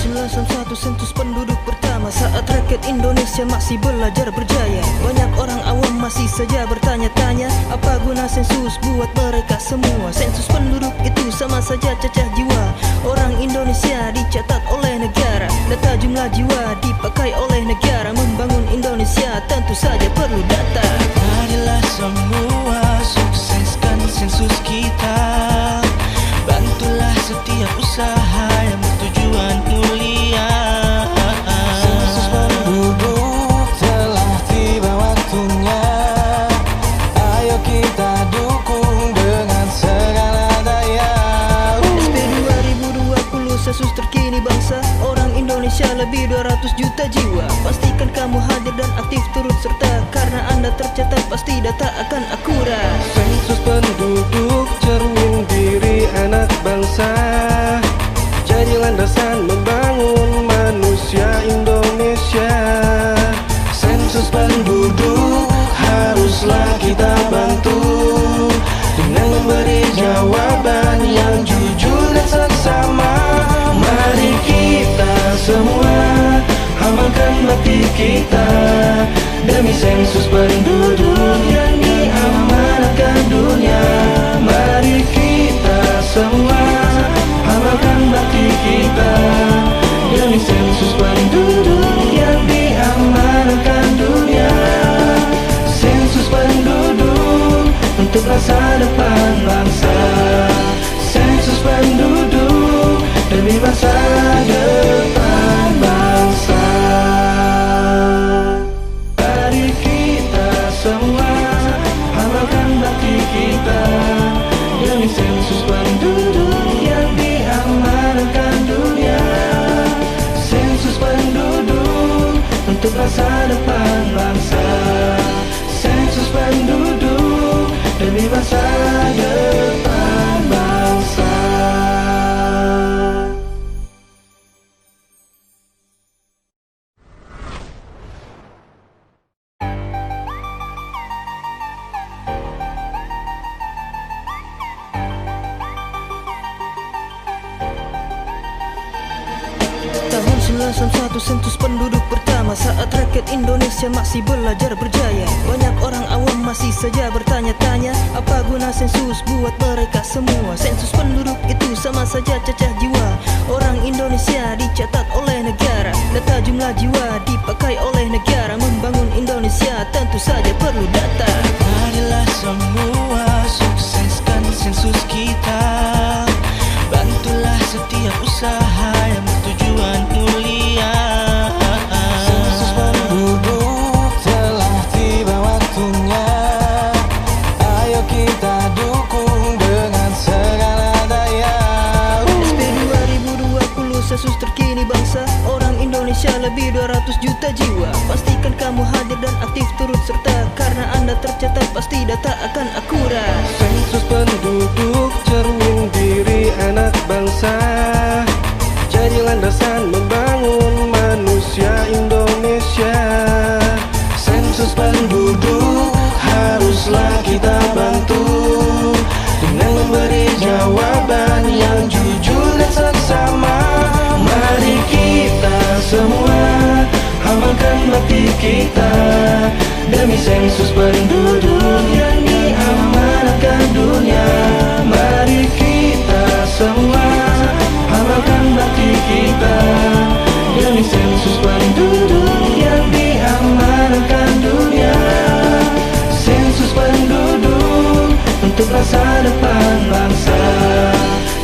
1961 sensus penduduk pertama, saat rakyat Indonesia masih belajar berjaya. Banyak orang awam masih saja bertanya-tanya, apa guna sensus buat mereka semua? Sensus penduduk itu sama saja cacah jiwa orang Indonesia dicatat oleh negara. Data jumlah jiwa dipakai oleh negara. Membangun Indonesia tentu saja perlu data. Marilah semua sukseskan sensus kita. Bantulah setiap usaha yang bertujuan mulia. Sensus penduduk telah tiba waktunya. Ayo kita dukung dengan segala daya. SP 2020 sensus terkini bangsa orang Indonesia lebih 200 juta jiwa. Pastikan kamu hadir dan aktif turut serta, karena Anda tercatat pasti data akan akurat. Sensus penduduk cermin diri anak bangsa, jadi landasan membangun manusia Indonesia. Sensus penduduk haruslah kita bantu dengan memberi jawaban yang jujur dan seksama. Mari kita semua amalkan bakti kita demi sensus penduduk yang diamanatkan dunia. Mari kita semua amalkan bakti kita demi sensus penduduk yang diamanatkan dunia. Sensus penduduk untuk masa depan bangsa. Sensus penduduk demi masa depan bangsa. Mari kita semua amalkan bakti kita demi sensus penduduk yang diamanatkan dunia. Sensus penduduk untuk masa depan bangsa. Sensus penduduk demi masa depan bangsa. Tahun 1961 sensus penduduk pertama, saat rakyat Indonesia masih belajar berjaya. Banyak orang awam masih saja bertanya-tanya, apa guna sensus buat mereka semua? Sensus penduduk itu sama saja cacah jiwa orang Indonesia dicatat oleh negara. Data jumlah jiwa dipakai oleh negara. Membangun Indonesia tentu saja perlu data. Marilah semua sukseskan sensus kita. Bantulah setiap usaha yang bertujuan mulia. Sensus penduduk telah tiba waktunya. Ayo kita dukung dengan segala daya. SP 2020 sensus terkini bangsa orang Indonesia lebih 200 juta jiwa. Pastikan kamu hadir dan aktif turut serta, karena Anda tercatat pasti data akan akurat. Sensus penduduk cermin diri anak bangsa, jadi landasan membangun manusia Indonesia. Sensus penduduk haruslah kita bantu dengan memberi jawaban yang jujur dan seksama. Mari kita semua amalkan bakti kita demi sensus penduduk yang diamanatkan dunia. Mari kita semua amalkan bakti kita demi sensus penduduk yang diamanatkan dunia. Sensus penduduk untuk masa depan bangsa.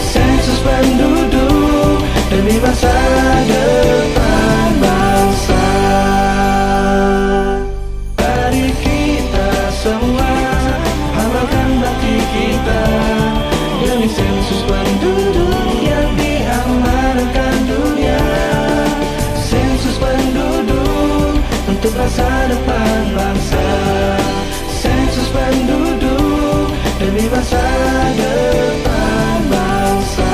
Sensus penduduk demi masa depan bangsa. Mari kita semua amalkan bakti kita demi sensus penduduk yang diamanatkan dunia. Sensus penduduk untuk masa depan bangsa. Sensus penduduk demi masa depan bangsa.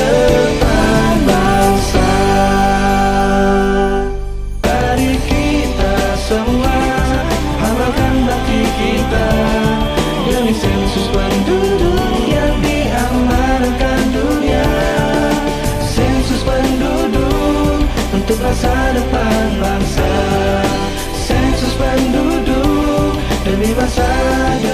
depan bangsa. Mari kita semua amalkan bakti kita demi sensus penduduk yang diamanahkan dunia. Sensus penduduk untuk masa depan bangsa. Sensus penduduk demi masa depan